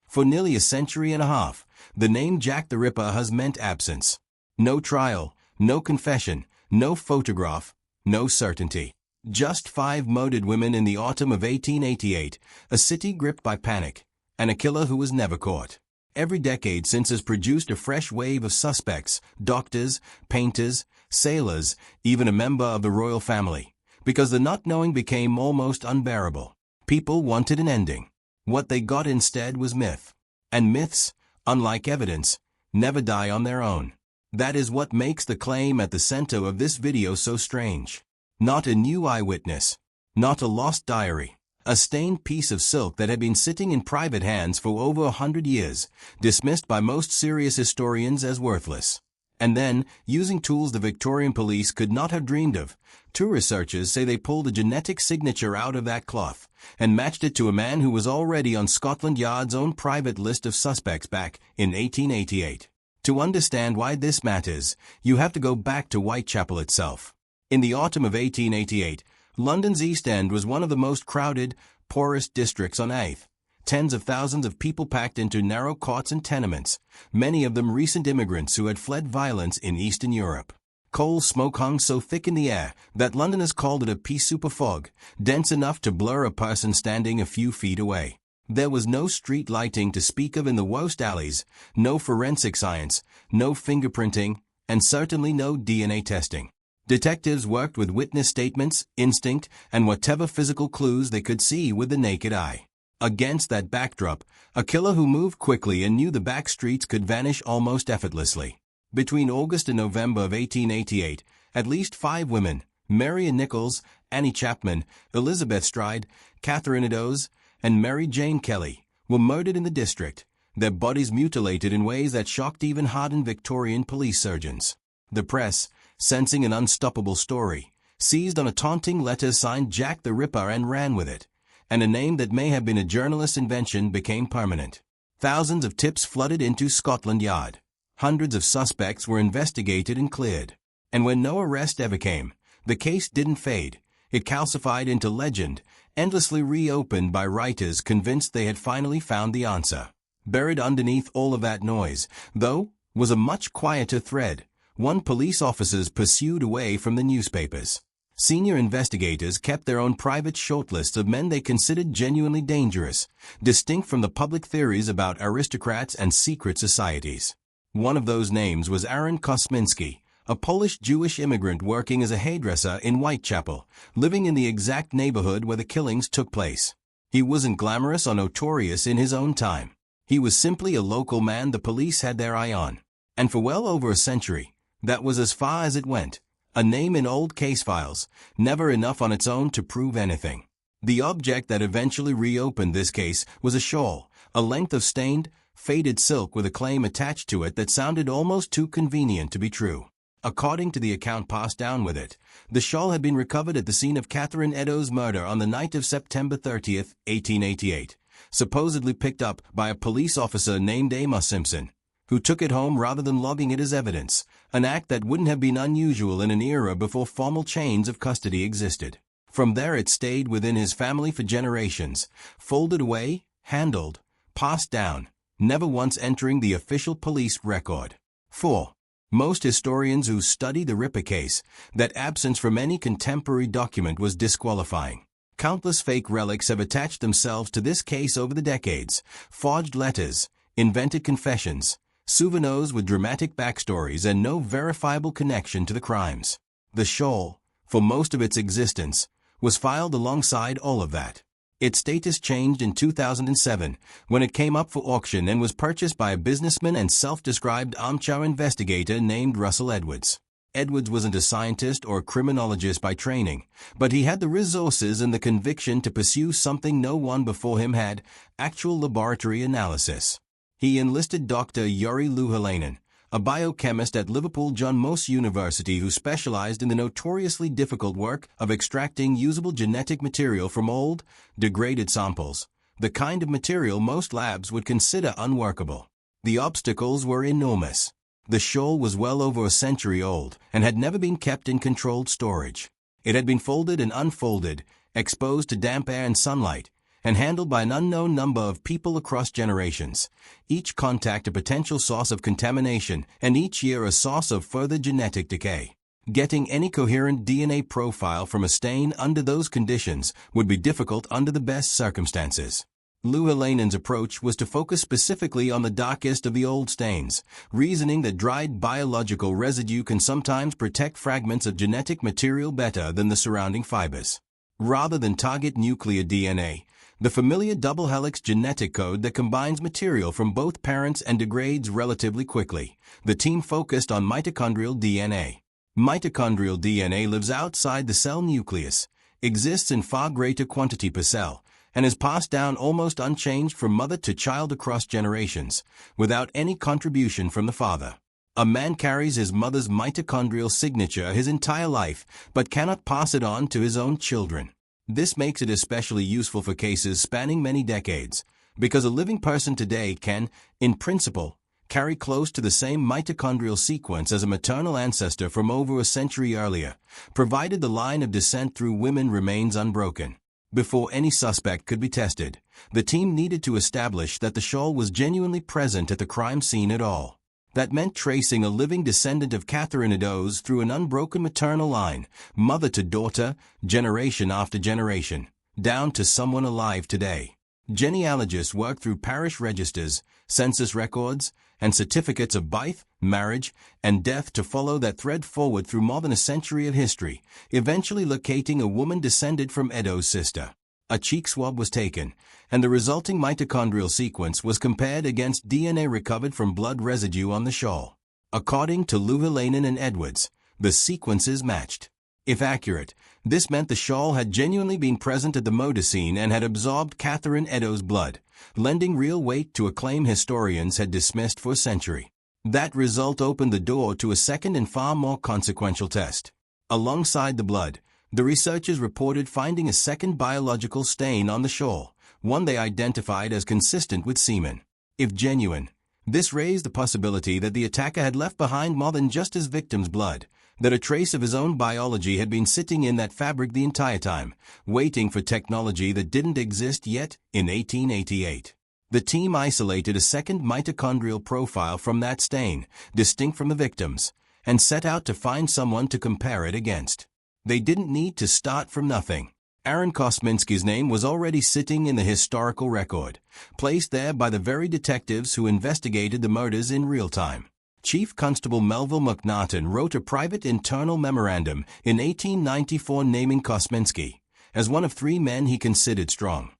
For nearly a century and a half, the name Jack the Ripper has meant absence. No trial, no confession, no photograph, no certainty. Just 5 murdered women in the autumn of 1888, a city gripped by panic, and a killer who was never caught. Every decade since has produced a fresh wave of suspects, doctors, painters, sailors, even a member of the royal family, because the not knowing became almost unbearable. People wanted an ending. What they got instead was myth. And myths, unlike evidence, never die on their own. That is what makes the claim at the center of this video so strange. Not a new eyewitness. Not a lost diary. A stained piece of silk that had been sitting in private hands for over 100 years, dismissed by most serious historians as worthless. And then, using tools the Victorian police could not have dreamed of, 2 researchers say they pulled a genetic signature out of that cloth and matched it to a man who was already on Scotland Yard's own private list of suspects back in 1888. To understand why this matters, you have to go back to Whitechapel itself. In the autumn of 1888, London's East End was one of the most crowded, poorest districts on earth. Tens of thousands of people packed into narrow courts and tenements, many of them recent immigrants who had fled violence in Eastern Europe. Coal smoke hung so thick in the air that Londoners called it a pea soup fog, dense enough to blur a person standing a few feet away. There was no street lighting to speak of in the worst alleys, no forensic science, no fingerprinting, and certainly no DNA testing. Detectives worked with witness statements, instinct, and whatever physical clues they could see with the naked eye. Against that backdrop, a killer who moved quickly and knew the back streets could vanish almost effortlessly. Between August and November of 1888, at least 5 women, Marian Nichols, Annie Chapman, Elizabeth Stride, Catherine Eddowes, and Mary Jane Kelly, were murdered in the district, their bodies mutilated in ways that shocked even hardened Victorian police surgeons. The press, sensing an unstoppable story, seized on a taunting letter signed Jack the Ripper and ran with it, and a name that may have been a journalist's invention became permanent. Thousands of tips flooded into Scotland Yard. Hundreds of suspects were investigated and cleared. And when no arrest ever came, the case didn't fade. It calcified into legend, endlessly reopened by writers convinced they had finally found the answer. Buried underneath all of that noise, though, was a much quieter thread, one police officers pursued away from the newspapers. Senior investigators kept their own private shortlists of men they considered genuinely dangerous, distinct from the public theories about aristocrats and secret societies. One of those names was Aaron Kosminski, a Polish Jewish immigrant working as a hairdresser in Whitechapel, living in the exact neighborhood where the killings took place. He wasn't glamorous or notorious in his own time. He was simply a local man the police had their eye on. And for well over a century, that was as far as it went. A name in old case files, never enough on its own to prove anything. The object that eventually reopened this case was a shawl, a length of stained, faded silk with a claim attached to it that sounded almost too convenient to be true. According to the account passed down with it, the shawl had been recovered at the scene of Catherine Eddowes' murder on the night of September 30th, 1888, supposedly picked up by a police officer named Amos Simpson, who took it home rather than logging it as evidence, an act that wouldn't have been unusual in an era before formal chains of custody existed. From there it stayed within his family for generations, folded away, handled, passed down, never once entering the official police record. 4. Most historians who study the Ripper case, that absence from any contemporary document was disqualifying. Countless fake relics have attached themselves to this case over the decades, forged letters, invented confessions, souvenirs with dramatic backstories and no verifiable connection to the crimes. The shawl, for most of its existence, was filed alongside all of that. Its status changed in 2007 when it came up for auction and was purchased by a businessman and self-described armchair investigator named Russell Edwards. Edwards wasn't a scientist or a criminologist by training, but he had the resources and the conviction to pursue something no one before him had, actual laboratory analysis. He enlisted Dr. Yuri Luhalainen, a biochemist at Liverpool John Moss University who specialized in the notoriously difficult work of extracting usable genetic material from old, degraded samples, the kind of material most labs would consider unworkable. The obstacles were enormous. The shawl was well over a century old and had never been kept in controlled storage. It had been folded and unfolded, exposed to damp air and sunlight, and handled by an unknown number of people across generations. Each contact a potential source of contamination, and each year a source of further genetic decay. Getting any coherent DNA profile from a stain under those conditions would be difficult under the best circumstances. Lou Helanen's approach was to focus specifically on the darkest of the old stains, reasoning that dried biological residue can sometimes protect fragments of genetic material better than the surrounding fibers. Rather than target nuclear DNA, the familiar double-helix genetic code that combines material from both parents and degrades relatively quickly, the team focused on mitochondrial DNA. Mitochondrial DNA lives outside the cell nucleus, exists in far greater quantity per cell, and is passed down almost unchanged from mother to child across generations, without any contribution from the father. A man carries his mother's mitochondrial signature his entire life, but cannot pass it on to his own children. This makes it especially useful for cases spanning many decades, because a living person today can, in principle, carry close to the same mitochondrial sequence as a maternal ancestor from over a century earlier, provided the line of descent through women remains unbroken. Before any suspect could be tested, the team needed to establish that the shawl was genuinely present at the crime scene at all. That meant tracing a living descendant of Catherine Eddowes through an unbroken maternal line, mother to daughter, generation after generation, down to someone alive today. Genealogists work through parish registers, census records, and certificates of birth, marriage, and death to follow that thread forward through more than a century of history, eventually locating a woman descended from Eddowes' sister. A cheek swab was taken, and the resulting mitochondrial sequence was compared against DNA recovered from blood residue on the shawl. According to Lou Helanen and Edwards, the sequences matched. If accurate, this meant the shawl had genuinely been present at the murder scene and had absorbed Catherine Eddowes' blood, lending real weight to a claim historians had dismissed for a century. That result opened the door to a second and far more consequential test. Alongside the blood, the researchers reported finding a second biological stain on the shawl, one they identified as consistent with semen. If genuine, this raised the possibility that the attacker had left behind more than just his victim's blood, that a trace of his own biology had been sitting in that fabric the entire time, waiting for technology that didn't exist yet. In 1888, the team isolated a second mitochondrial profile from that stain, distinct from the victim's, and set out to find someone to compare it against. They didn't need to start from nothing. Aaron Kosminski's name was already sitting in the historical record, placed there by the very detectives who investigated the murders in real time. Chief Constable Melville McNaughton wrote a private internal memorandum in 1894 naming Kosminski as one of 3 men he considered strong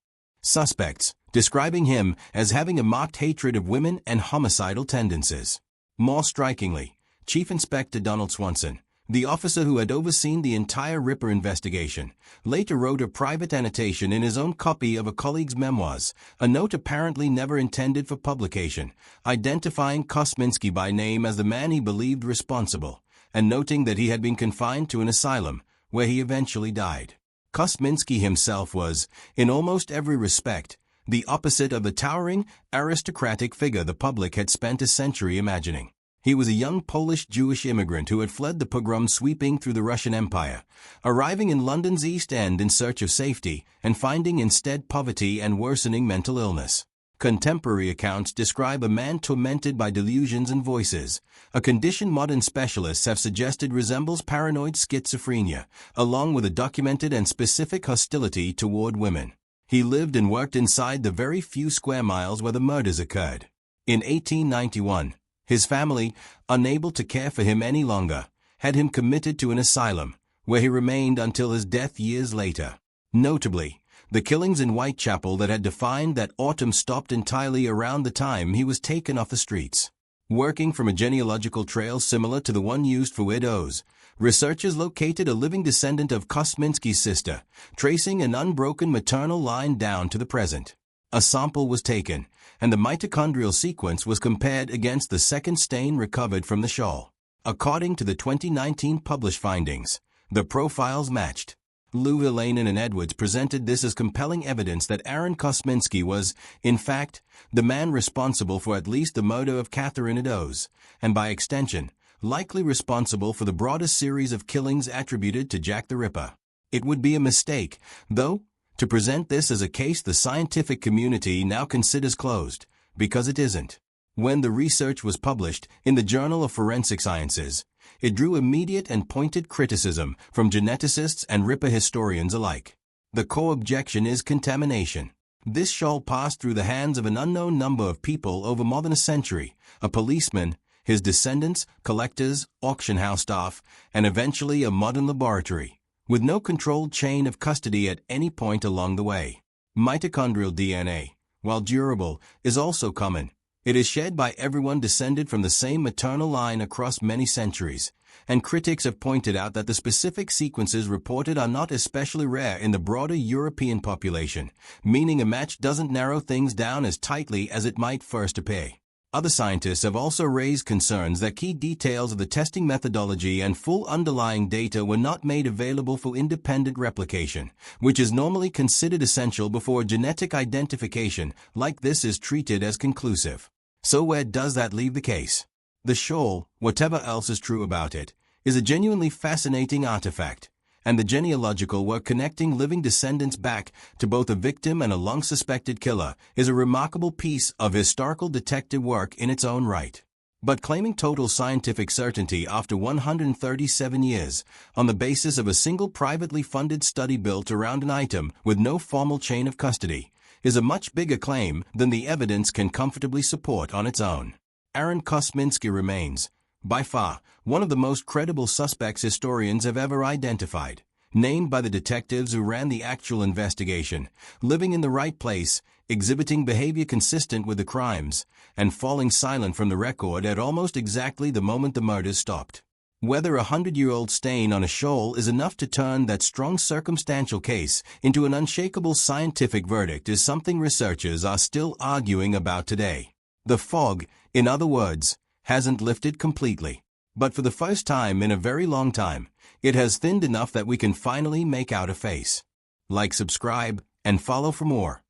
suspects, describing him as having a marked hatred of women and homicidal tendencies. More strikingly, Chief Inspector Donald Swanson, the officer who had overseen the entire Ripper investigation, later wrote a private annotation in his own copy of a colleague's memoirs, a note apparently never intended for publication, identifying Kosminski by name as the man he believed responsible, and noting that he had been confined to an asylum, where he eventually died. Kosminski himself was, in almost every respect, the opposite of the towering, aristocratic figure the public had spent a century imagining. He was a young Polish-Jewish immigrant who had fled the pogroms sweeping through the Russian Empire, arriving in London's East End in search of safety and finding instead poverty and worsening mental illness. Contemporary accounts describe a man tormented by delusions and voices, a condition modern specialists have suggested resembles paranoid schizophrenia, along with a documented and specific hostility toward women. He lived and worked inside the very few square miles where the murders occurred. In 1891, his family, unable to care for him any longer, had him committed to an asylum, where he remained until his death years later. Notably, the killings in Whitechapel that had defined that autumn stopped entirely around the time he was taken off the streets. Working from a genealogical trail similar to the one used for Eddowes, researchers located a living descendant of Kosminski's sister, tracing an unbroken maternal line down to the present. A sample was taken, and the mitochondrial sequence was compared against the second stain recovered from the shawl. According to the 2019 published findings, the profiles matched. Lou Helanen and Edwards presented this as compelling evidence that Aaron Kosminski was, in fact, the man responsible for at least the murder of Catherine Eddowes, and by extension, likely responsible for the broader series of killings attributed to Jack the Ripper. It would be a mistake, though, To present this as a case the scientific community now considers closed, because it isn't. When the research was published in the Journal of Forensic Sciences, it drew immediate and pointed criticism from geneticists and Ripper historians alike. The core objection is contamination. This shoal passed through the hands of an unknown number of people over more than a century: a policeman, his descendants, collectors, auction house staff, and eventually a modern laboratory, with no controlled chain of custody at any point along the way. Mitochondrial DNA, while durable, is also common. It is shared by everyone descended from the same maternal line across many centuries, and critics have pointed out that the specific sequences reported are not especially rare in the broader European population, meaning a match doesn't narrow things down as tightly as it might first appear. Other scientists have also raised concerns that key details of the testing methodology and full underlying data were not made available for independent replication, which is normally considered essential before genetic identification like this is treated as conclusive. So where does that leave the case? The shoal, whatever else is true about it, is a genuinely fascinating artifact, and the genealogical work connecting living descendants back to both a victim and a long-suspected killer is a remarkable piece of historical detective work in its own right. But claiming total scientific certainty after 137 years on the basis of a single privately funded study built around an item with no formal chain of custody is a much bigger claim than the evidence can comfortably support on its own. Aaron Kosminski remains, by far, one of the most credible suspects historians have ever identified. Named by the detectives who ran the actual investigation, living in the right place, exhibiting behavior consistent with the crimes, and falling silent from the record at almost exactly the moment the murders stopped. Whether a 100-year-old stain on a shoal is enough to turn that strong circumstantial case into an unshakable scientific verdict is something researchers are still arguing about today. The fog, in other words, hasn't lifted completely. But for the first time in a very long time, it has thinned enough that we can finally make out a face. Like, subscribe, and follow for more.